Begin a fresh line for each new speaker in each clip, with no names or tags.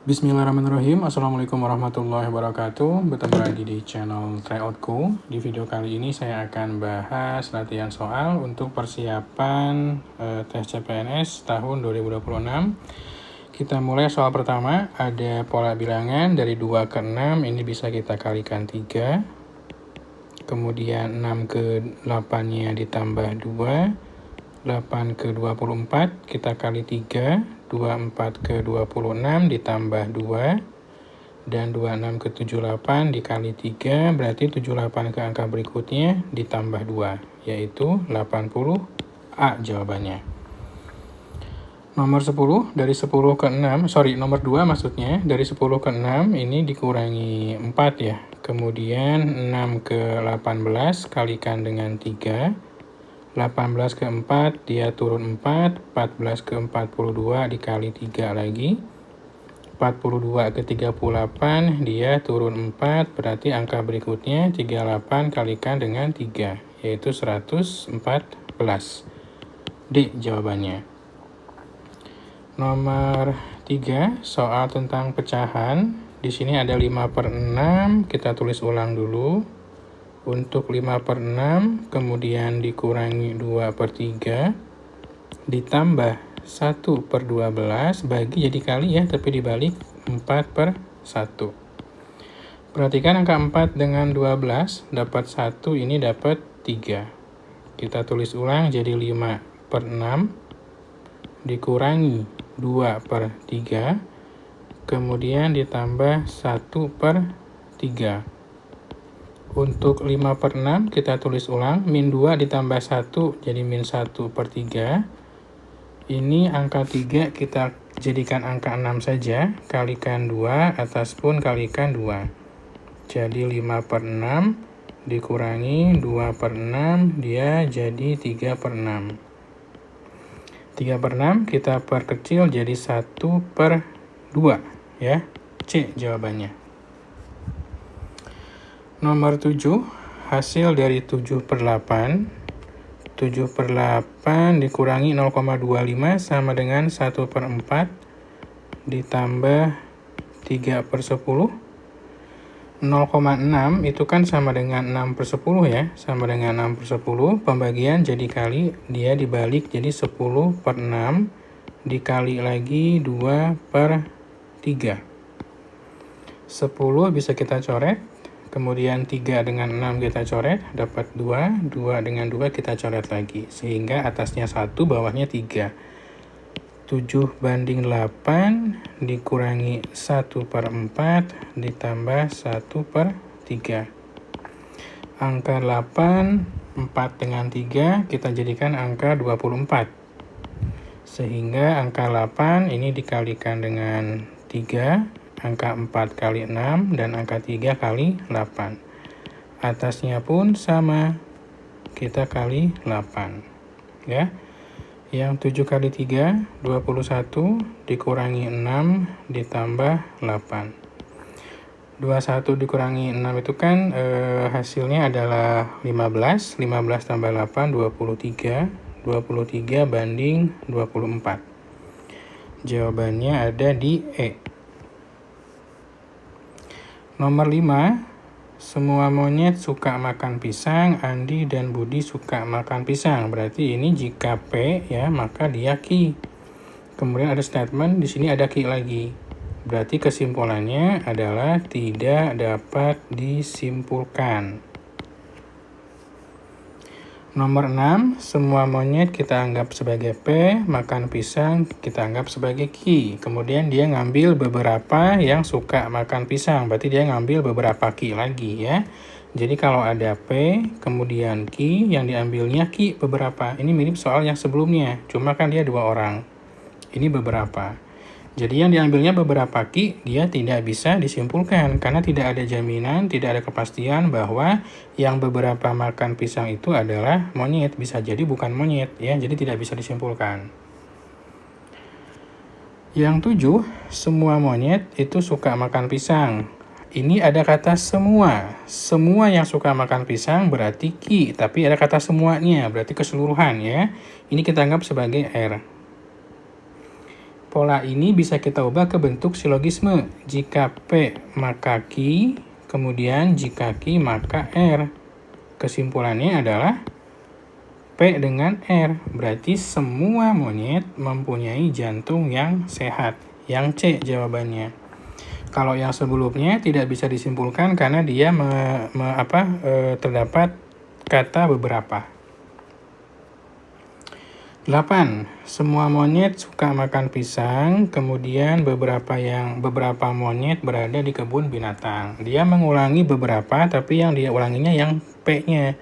Bismillahirrahmanirrahim. Assalamualaikum warahmatullahi wabarakatuh. Bertemu lagi di channel Tryoutku. Di video kali ini saya akan bahas latihan soal untuk persiapan tes CPNS tahun 2026. Kita mulai soal pertama. Ada pola bilangan dari 2 ke 6. Ini bisa kita kalikan 3. Kemudian 6 ke 8-nya ditambah 2. 8 ke 24 kita kali 3, 24 ke 26 ditambah 2, dan 26 ke 78 dikali 3, berarti 78 ke angka berikutnya ditambah 2, yaitu 80A jawabannya. Nomor 10, dari 10 ke 6, nomor 2 maksudnya, dari 10 ke 6 ini dikurangi 4 ya. Kemudian 6 ke 18 kalikan dengan 3. 18 ke 4 dia turun 4, 14 ke 42 dikali 3 lagi, 42 ke 38 dia turun 4, berarti angka berikutnya 38 kalikan dengan 3, yaitu 114. D jawabannya. Nomor 3, soal tentang pecahan. Di sini ada 5/6, kita tulis ulang dulu. Untuk 5/6, kemudian dikurangi 2/3, ditambah 1/12, bagi jadi kali ya, tapi dibalik 4/1. Perhatikan angka 4 dengan 12, dapat 1, ini dapat 3. Kita tulis ulang jadi 5/6, dikurangi 2/3, kemudian ditambah 1/3. Untuk 5/6 kita tulis ulang, min 2 ditambah 1 jadi min 1/3. Ini angka 3 kita jadikan angka 6 saja, kalikan 2, atas pun kalikan 2. Jadi 5/6 dikurangi 2/6, dia jadi 3/6. 3/6 kita perkecil jadi 1/2 ya. C jawabannya. Nomor 7, hasil dari 7/8. 7/8 dikurangi 0,25 sama dengan 1/4 ditambah 3/10. 0,6 itu kan sama dengan 6/10 ya, sama dengan 6/10. Pembagian jadi kali, dia dibalik jadi 10/6 dikali lagi 2/3. 10 bisa kita coret. Kemudian 3 dengan 6 kita coret, dapat 2. 2 dengan 2 kita coret lagi. Sehingga atasnya 1, bawahnya 3. 7/8 dikurangi 1/4 ditambah 1/3. Angka 8, 4 dengan 3 kita jadikan angka 24. Sehingga angka 8 ini dikalikan dengan 3. Angka 4 kali 6 dan angka 3 kali 8. Atasnya pun sama, kita kali 8. Ya. Yang 7 kali 3, 21, dikurangi 6 ditambah 8. 21 dikurangi 6 itu kan hasilnya adalah 15. 15 tambah 8, 23. 23 banding 24. Jawabannya ada di E. Nomor 5, semua monyet suka makan pisang, Andi dan Budi suka makan pisang. Berarti ini jika P ya, maka dia Q. Kemudian ada statement, di sini ada Q lagi. Berarti kesimpulannya adalah tidak dapat disimpulkan. Nomor 6, semua monyet kita anggap sebagai P, makan pisang kita anggap sebagai Q. Kemudian dia ngambil beberapa yang suka makan pisang, berarti dia ngambil beberapa Q lagi ya. Jadi kalau ada P, kemudian Q, yang diambilnya Q beberapa. Ini mirip soal yang sebelumnya, cuma kan dia 2 orang. Ini beberapa. Jadi yang diambilnya beberapa Q, dia tidak bisa disimpulkan karena tidak ada jaminan, tidak ada kepastian bahwa yang beberapa makan pisang itu adalah monyet. Bisa jadi bukan monyet ya, jadi tidak bisa disimpulkan. Yang 7, semua monyet itu suka makan pisang. Ini ada kata semua. Semua yang suka makan pisang berarti Q, tapi ada kata semuanya, berarti keseluruhan ya. Ini kita anggap sebagai R. Pola ini bisa kita ubah ke bentuk silogisme. Jika P maka Q, kemudian jika Q maka R. Kesimpulannya adalah P dengan R. Berarti semua monyet mempunyai jantung yang sehat. Yang C jawabannya. Kalau yang sebelumnya tidak bisa disimpulkan karena dia terdapat kata beberapa. 8. Semua monyet suka makan pisang, kemudian beberapa monyet berada di kebun binatang. Dia mengulangi beberapa, tapi yang dia ulanginya yang P-nya.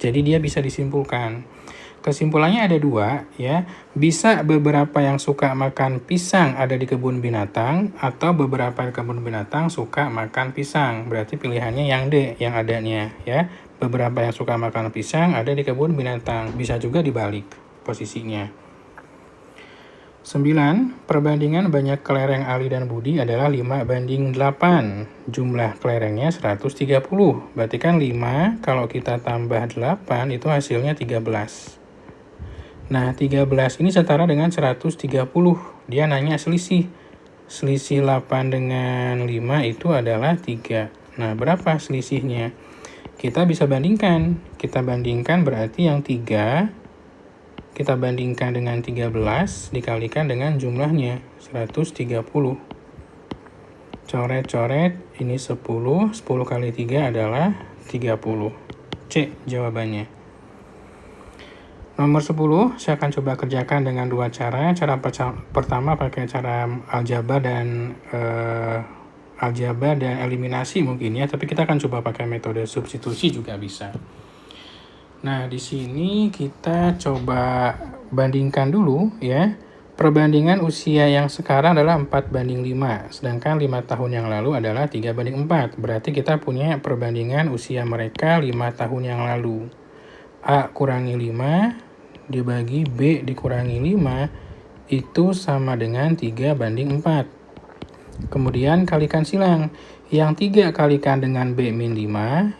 Jadi dia bisa disimpulkan. Kesimpulannya ada 2, ya. Bisa beberapa yang suka makan pisang ada di kebun binatang, atau beberapa kebun binatang suka makan pisang. Berarti pilihannya yang D, yang adanya, ya. Beberapa yang suka makan pisang ada di kebun binatang. Bisa juga dibalik posisinya. 9. Perbandingan banyak kelereng Ali dan Budi adalah 5:8. Jumlah kelerengnya 130. Berarti kan 5 kalau kita tambah 8 itu hasilnya 13. Nah, 13 ini setara dengan 130. Dia nanya selisih. Selisih 8 dengan 5 itu adalah 3. Nah, berapa selisihnya? Kita bisa bandingkan. Kita bandingkan berarti yang 3, kita bandingkan dengan 13, dikalikan dengan jumlahnya, 130. Coret-coret, ini 10. 10 kali 3 adalah 30. C jawabannya. Nomor 10, saya akan coba kerjakan dengan 2 cara. Cara pertama pakai cara aljabar dan eliminasi mungkin ya, tapi kita akan coba pakai metode substitusi juga bisa. Nah, di sini kita coba bandingkan dulu ya. Perbandingan usia yang sekarang adalah 4:5, sedangkan 5 tahun yang lalu adalah 3:4. Berarti kita punya perbandingan usia mereka 5 tahun yang lalu. A kurangi 5 dibagi B dikurangi 5 itu sama dengan 3:4. Kemudian kalikan silang. Yang 3 kalikan dengan B-5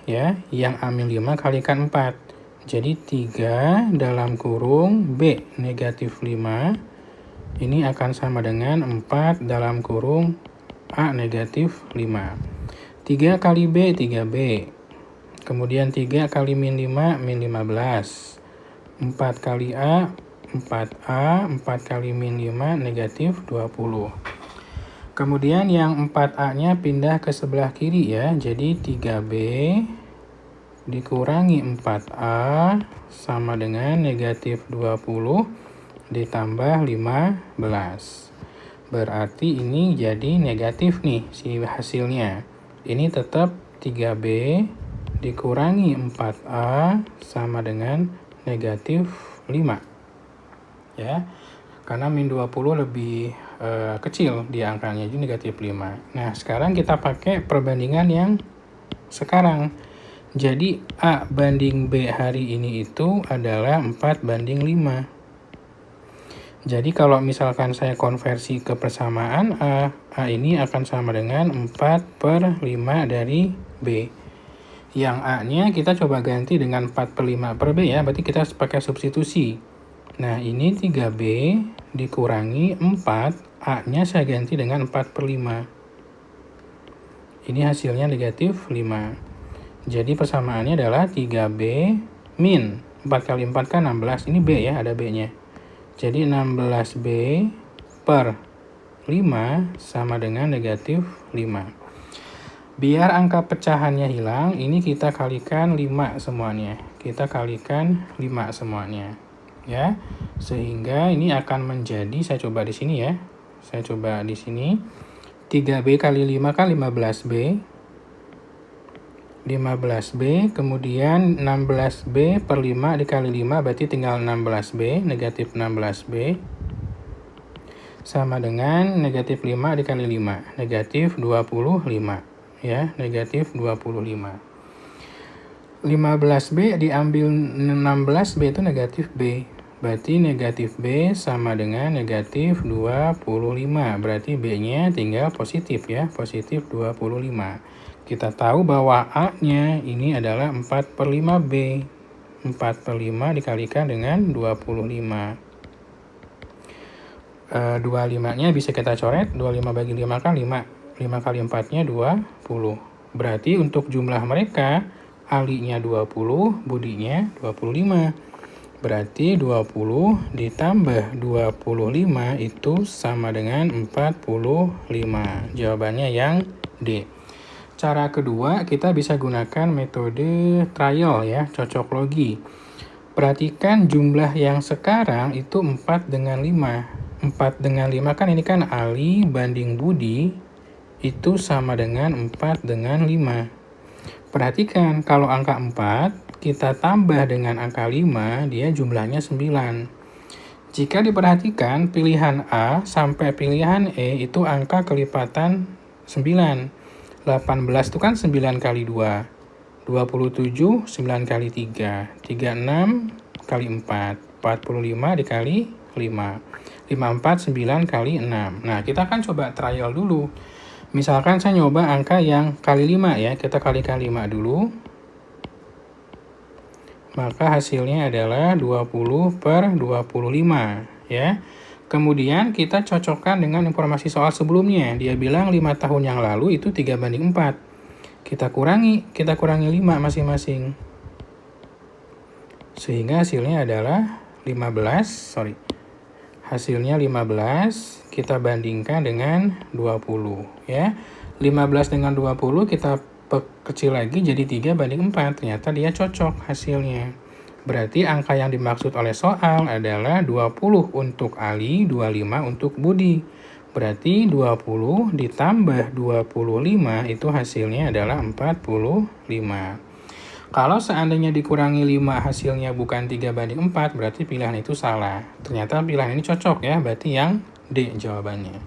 ya, yang A-5 kalikan 4. Jadi 3 dalam kurung B negatif 5 ini akan sama dengan 4 dalam kurung A negatif 5. 3 kali B 3B. Kemudian 3 kali -5 -15. 4 kali A 4A. 4 kali -5 negatif 20. Kemudian yang 4A-nya pindah ke sebelah kiri ya. Jadi 3B dikurangi 4A sama dengan negatif 20 ditambah 15. Berarti ini jadi negatif nih si hasilnya. Ini tetap 3B dikurangi 4A sama dengan negatif 5. Ya, karena -20 lebih kecil di angkanya, jadi negatif 5. Nah, sekarang kita pakai perbandingan yang sekarang. Jadi A banding B hari ini itu adalah 4:5. Jadi kalau misalkan saya konversi ke persamaan A ini akan sama dengan 4/5 dari B. Yang A-nya kita coba ganti dengan 4/5 per B ya, berarti kita pakai substitusi. Nah, ini 3B dikurangi 4, A-nya saya ganti dengan 4/5. Ini hasilnya negatif 5. Jadi persamaannya adalah 3B min 4 kali 4 kan 16, ini B ya, ada B-nya. Jadi 16B per 5 sama dengan negatif 5. Biar angka pecahannya hilang, ini kita kalikan 5 semuanya. Kita kalikan 5 semuanya. Ya. Sehingga ini akan menjadi, saya coba di sini ya. Saya coba di sini. 3B kali 5 kan 15B. 15B, kemudian 16B per 5 dikali 5 berarti tinggal 16B, negatif 16B. Sama dengan negatif 5 dikali 5, negatif 25. Ya, negatif 25. 15B diambil 16B itu negatif B. Berarti negatif B sama dengan negatif 25. Berarti B-nya tinggal positif ya, positif 25. Kita tahu bahwa A-nya ini adalah 4/5B. 4/5 dikalikan dengan 25. 25-nya bisa kita coret, 25 bagi 5 kan 5. 5 kali 4-nya 20. Berarti untuk jumlah mereka, alinya 20, budinya 25. Berarti 20 ditambah 25 itu sama dengan 45. Jawabannya yang D. Cara kedua, kita bisa gunakan metode trial ya, cocok logi. Perhatikan jumlah yang sekarang itu 4 dengan 5. 4 dengan 5 kan ini kan Ali banding Budi, itu sama dengan 4 dengan 5. Perhatikan, kalau angka 4, kita tambah dengan angka 5, dia jumlahnya 9. Jika diperhatikan, pilihan A sampai pilihan E itu angka kelipatan 9. 18 itu kan 9 kali 2. 27, 9 kali 3. 36 kali 4. 45 dikali 5. 54, 9 kali 6. Nah, kita kan coba trial dulu. Misalkan saya nyoba angka yang kali 5 ya. Kita kalikan 5 dulu. Maka hasilnya adalah 20 per 25 ya. Kemudian kita cocokkan dengan informasi soal sebelumnya. Dia bilang 5 tahun yang lalu itu 3 banding 4. Kita kurangi 5 masing-masing. Sehingga hasilnya adalah 15, Hasilnya 15 kita bandingkan dengan 20 ya. 15 dengan 20 kita kecil lagi jadi 3 banding 4. Ternyata dia cocok hasilnya. Berarti angka yang dimaksud oleh soal adalah 20 untuk Ali, 25 untuk Budi. Berarti 20 ditambah 25 itu hasilnya adalah 45. Kalau seandainya dikurangi 5 hasilnya bukan 3 banding 4, berarti pilihan itu salah. Ternyata pilihan ini cocok ya, berarti yang D jawabannya.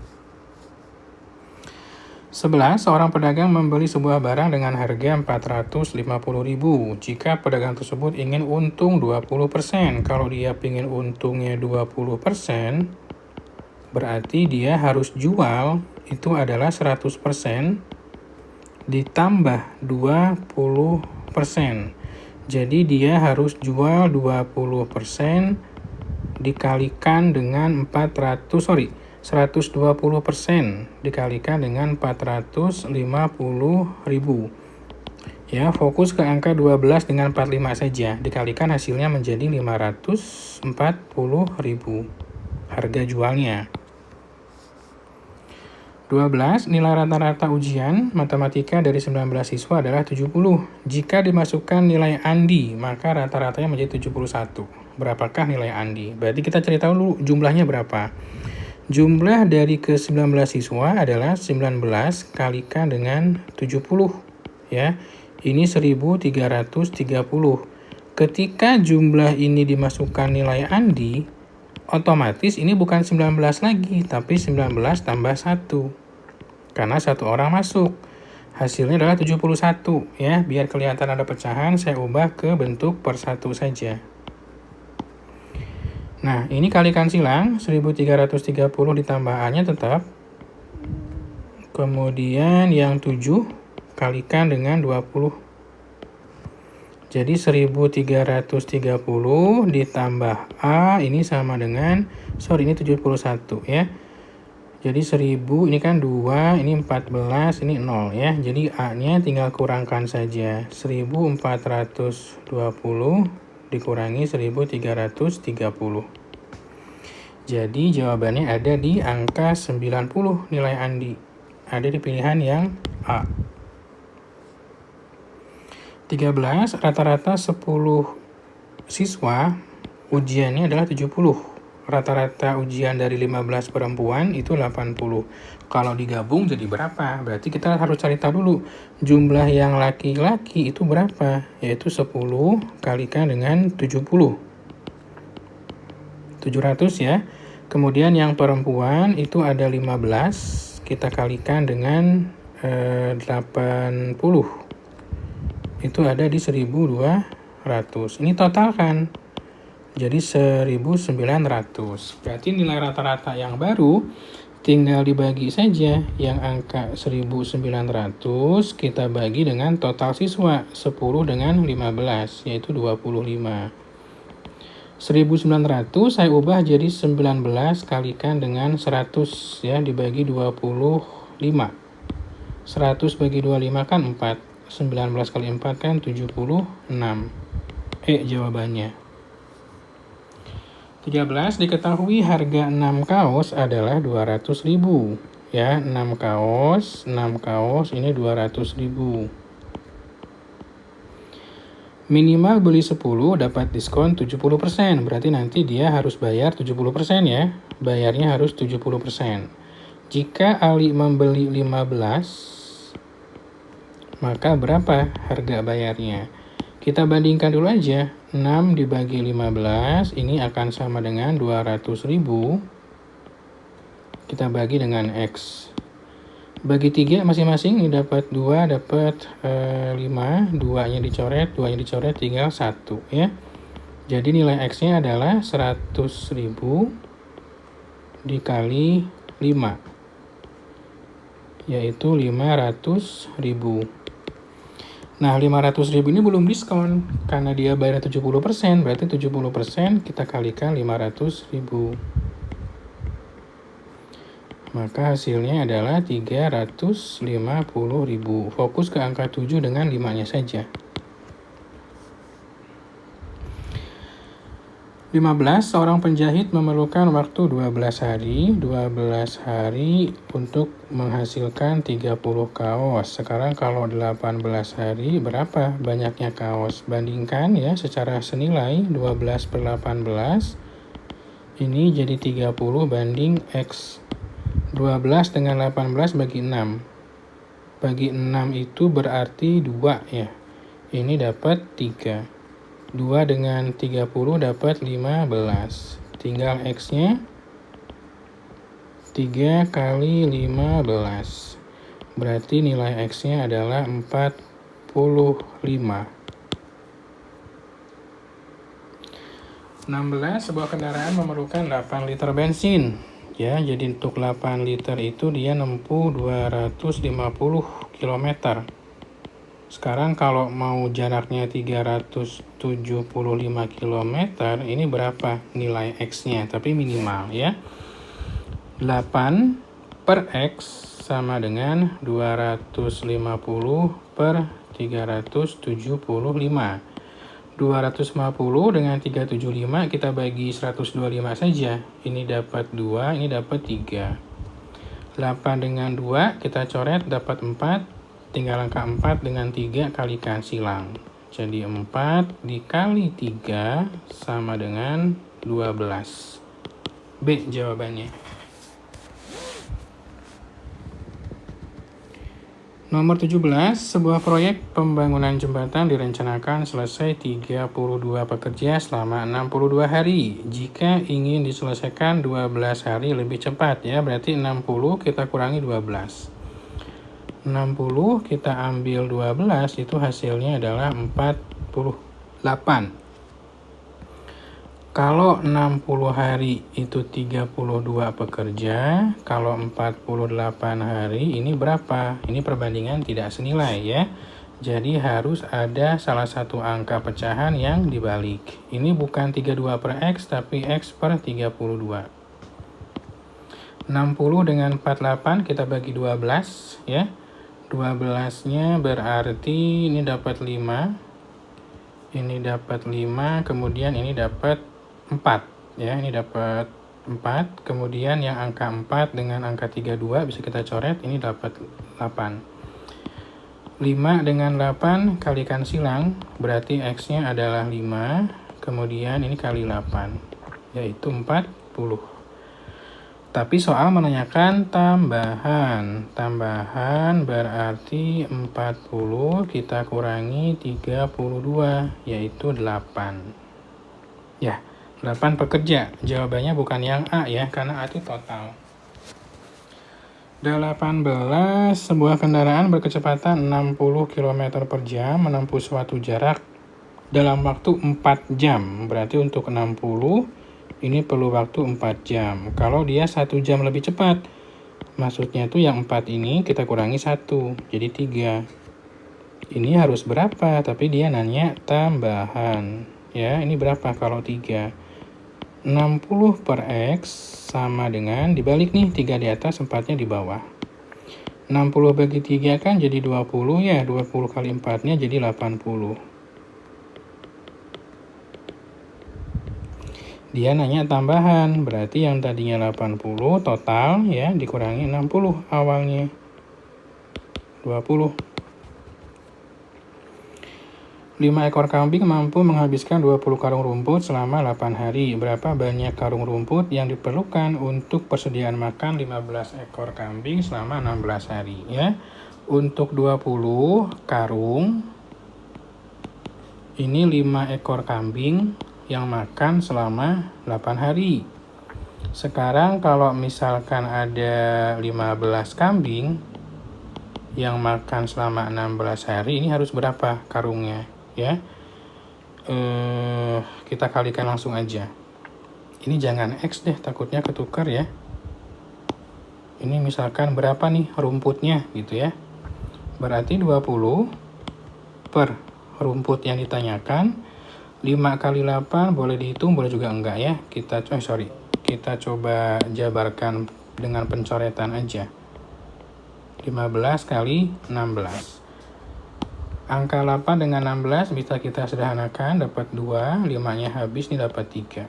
11. Seorang pedagang membeli sebuah barang dengan harga 450.000. Jika pedagang tersebut ingin untung 20%, kalau dia ingin untungnya 20%, berarti dia harus jual itu adalah 100% ditambah 20%. Jadi dia harus jual 20% dikalikan dengan 120% dikalikan dengan 450.000. Ya, fokus ke angka 12 dengan 45 saja. Dikalikan hasilnya menjadi 540.000 harga jualnya. 12. Nilai rata-rata ujian matematika dari 19 siswa adalah 70. Jika dimasukkan nilai Andi, maka rata-ratanya menjadi 71. Berapakah nilai Andi? Berarti kita cerita dulu jumlahnya berapa. Jumlah dari ke-19 siswa adalah 19 kalikan dengan 70 ya. Ini 1330. Ketika jumlah ini dimasukkan nilai Andi, otomatis ini bukan 19 lagi, tapi 19 tambah 1. Karena satu orang masuk. Hasilnya adalah 71 ya. Biar kelihatan ada pecahan, saya ubah ke bentuk per 1 saja. Nah, ini kalikan silang, 1330 ditambah A-nya tetap. Kemudian yang 7 kalikan dengan 20. Jadi 1330 ditambah A, ini sama dengan, ini 71 ya. Jadi 1000, ini kan 2, ini 14, ini 0 ya. Jadi A-nya tinggal kurangkan saja. 1420 dikurangi 1330. Jadi jawabannya ada di angka 90 nilai Andi. Ada di pilihan yang A. 13. Rata-rata 10 siswa ujiannya adalah 70. Rata-rata ujian dari 15 perempuan itu 80. Kalau digabung jadi berapa? Berarti kita harus cari tahu dulu jumlah yang laki-laki itu berapa, yaitu 10 kalikan dengan 70. 700 ya. Kemudian yang perempuan itu ada 15, kita kalikan dengan 80. Itu ada di 1200. Ini total kan. Jadi 1900. Berarti nilai rata-rata yang baru tinggal dibagi saja. Yang angka 1900 kita bagi dengan total siswa 10 dengan 15, yaitu 25. 1900 saya ubah jadi 19 kalikan dengan 100 ya, dibagi 25. 100 bagi 25 kan 4. 19 kali 4 kan 76. Jawabannya. 13, diketahui harga 6 kaos adalah 200.000. Ya, 6 kaos ini 200.000. Minimal beli 10 dapat diskon 70%. Berarti nanti dia harus bayar 70% ya. Bayarnya harus 70%. Jika Ali membeli 15, maka berapa harga bayarnya? Kita bandingkan dulu aja. 6 dibagi 15 ini akan sama dengan 200.000. Kita bagi dengan X. Bagi 3 masing-masing, ini dapat 2, dapat 5, 2-nya dicoret, 2-nya dicoret, tinggal 1 ya. Jadi nilai X-nya adalah 100.000 dikali 5, yaitu 500.000. Nah, 500.000 ini belum diskon, karena dia bayar 70%, berarti 70% kita kalikan 500.000. Maka hasilnya adalah 350.000. Fokus ke angka 7 dengan 5-nya saja. 15, seorang penjahit memerlukan waktu 12 hari untuk menghasilkan 30 kaos. Sekarang kalau 18 hari, berapa banyaknya kaos? Bandingkan ya secara senilai 12 per 18. Ini jadi 30 banding X. 12 dengan 18 bagi 6. Bagi 6 itu berarti 2 ya. Ini dapat 3. 2 dengan 30 dapat 15. Tinggal X-nya 3 kali 15. Berarti nilai X-nya adalah 45. 16, sebuah kendaraan memerlukan 8 liter bensin. Ya, jadi untuk 8 liter itu dia nempuh 250 km. Sekarang kalau mau jaraknya 375 km, ini berapa nilai X-nya? Tapi minimal ya. 8 per X sama dengan 250 per 375. 250 dengan 375 kita bagi 125 saja. Ini dapat 2, ini dapat 3. 8 dengan 2 kita coret dapat 4. Tinggal angka 4 dengan 3 kalikan silang. Jadi 4 dikali 3 sama dengan 12. B jawabannya. Nomor 17, sebuah proyek pembangunan jembatan direncanakan selesai 32 pekerja selama 62 hari. Jika ingin diselesaikan 12 hari lebih cepat ya, berarti 60 kita kurangi 12. 60 kita ambil 12, itu hasilnya adalah 48. Kalau 60 hari itu 32 pekerja, kalau 48 hari ini berapa? Ini perbandingan tidak senilai ya. Jadi harus ada salah satu angka pecahan yang dibalik. Ini bukan 32 per X, tapi X per 32. 60 dengan 48 kita bagi 12 ya. 12-nya berarti ini dapat 5. Ini dapat 5, kemudian ini dapat 4 ya, ini dapat 4, kemudian yang angka 4 dengan angka 32 bisa kita coret, ini dapat 8. 5 dengan 8 kalikan silang, berarti X-nya adalah 5, kemudian ini kali 8, yaitu 40. Tapi soal menanyakan tambahan. Tambahan berarti 40 kita kurangi 32, yaitu 8. Ya. 8 pekerja, jawabannya bukan yang A ya, karena A itu total. 18, sebuah kendaraan berkecepatan 60 km per jam menempuh suatu jarak dalam waktu 4 jam. Berarti untuk 60, ini perlu waktu 4 jam. Kalau dia 1 jam lebih cepat, maksudnya itu yang 4 ini kita kurangi 1, jadi 3. Ini harus berapa? Tapi dia nanya tambahan. Ya, ini berapa kalau 3? 60 per X sama dengan, dibalik nih, 3 di atas, 4-nya di bawah. 60 bagi 3 kan jadi 20 ya, 20 kali 4-nya jadi 80. Dia nanya tambahan, berarti yang tadinya 80 total ya, dikurangi 60 awalnya. 20. 5 ekor kambing mampu menghabiskan 20 karung rumput selama 8 hari. Berapa banyak karung rumput yang diperlukan untuk persediaan makan 15 ekor kambing selama 16 hari ya. Untuk 20 karung, ini 5 ekor kambing yang makan selama 8 hari. Sekarang kalau misalkan ada 15 kambing yang makan selama 16 hari, ini harus berapa karungnya ya? Kita kalikan langsung aja. Ini jangan X deh, takutnya ketukar ya. Ini misalkan berapa nih rumputnya gitu ya. Berarti 20 per rumput yang ditanyakan. 5 kali 8 boleh dihitung, boleh juga enggak ya. Kita coba jabarkan dengan pencoretan aja. 15 kali 16. Angka 8 dengan 16 bisa kita sederhanakan, dapat 2, 5-nya habis, nih dapat 3.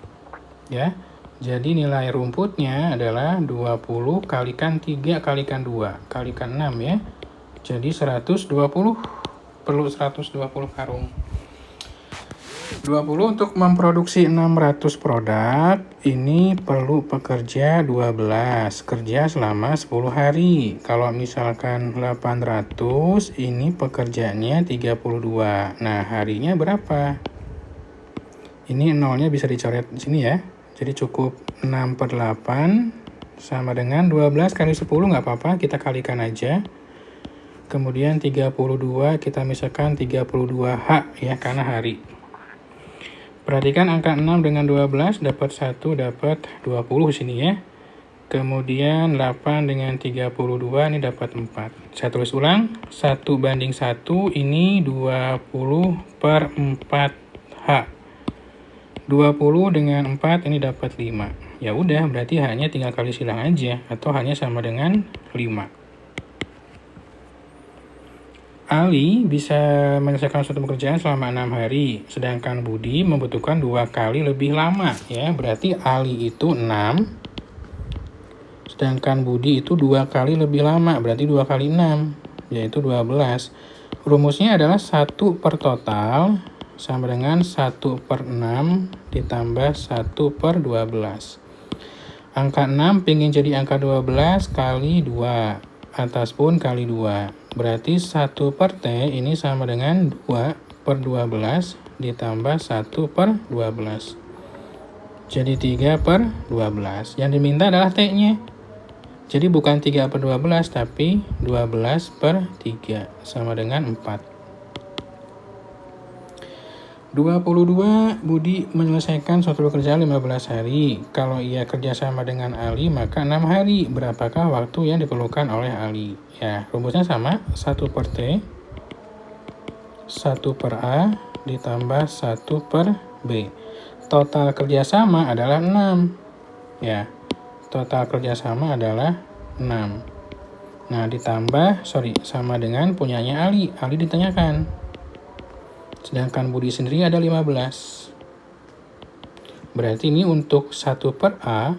Ya. Jadi nilai rumputnya adalah 20 kalikan 3 kalikan 2 kalikan 6 ya. Jadi 120, perlu 120 karung. 20 untuk memproduksi 600 produk, ini perlu pekerja 12, kerja selama 10 hari. Kalau misalkan 800, ini pekerjaannya 32. Nah, harinya berapa? Ini nolnya bisa dicoret di sini ya. Jadi cukup 6 per 8 sama dengan 12 kali 10, nggak apa-apa, kita kalikan aja. Kemudian 32, kita misalkan 32H ya, karena hari. Perhatikan angka 6 dengan 12, dapat 1, dapat 20 sini ya. Kemudian 8 dengan 32, ini dapat 4. Saya tulis ulang, 1 banding 1, ini 20 per 4H. 20 dengan 4, ini dapat 5. Ya udah, berarti hanya tinggal kali silang aja, atau hanya sama dengan 5. Ali bisa menyelesaikan suatu pekerjaan selama 6 hari, sedangkan Budi membutuhkan 2 kali lebih lama ya. Berarti Ali itu 6, sedangkan Budi itu 2 kali lebih lama, berarti 2 kali 6, yaitu 12. Rumusnya adalah 1 per total sama dengan 1 per 6 ditambah 1 per 12. Angka 6 pengen jadi angka 12 kali 2, atas pun kali 2. Berarti 1 per T ini sama dengan 2 per 12 ditambah 1 per 12. Jadi 3 per 12. Yang diminta adalah T-nya. Jadi bukan 3 per 12, tapi 12 per 3 sama dengan 4. 22, Budi menyelesaikan suatu pekerjaan 15 hari. Kalau ia kerjasama dengan Ali, maka 6 hari. Berapakah waktu yang diperlukan oleh Ali? Ya, rumusnya sama, 1 per T, 1 per A, ditambah 1 per B. Total kerjasama adalah 6. Ya, total kerjasama adalah 6. Nah, sama dengan punyanya Ali. Ali ditanyakan. Sedangkan Budi sendiri ada 15. Berarti ini untuk 1 per A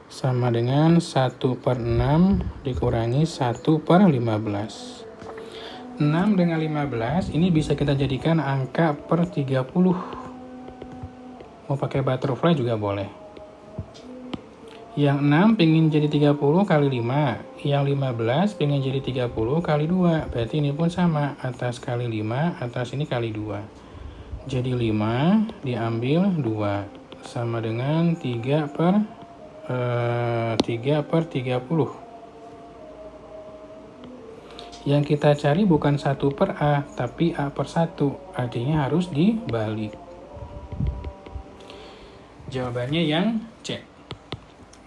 sama dengan 1 per 6 dikurangi 1 per 15. 6 dengan 15 ini bisa kita jadikan angka per 30. Mau pakai butterfly juga boleh. Yang 6 pengen jadi 30 kali 5. Yang 15 pengen jadi 30 kali 2. Berarti ini pun sama. Atas kali 5, atas ini kali 2. Jadi 5 diambil 2. Sama dengan 3 per 30. Yang kita cari bukan 1 per A, tapi A per 1. Artinya harus dibalik. Jawabannya yang C.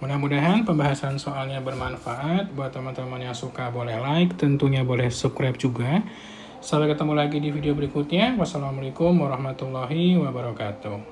Mudah-mudahan pembahasan soalnya bermanfaat. Buat teman-teman yang suka boleh like, tentunya boleh subscribe juga. Sampai ketemu lagi di video berikutnya. Wassalamualaikum warahmatullahi wabarakatuh.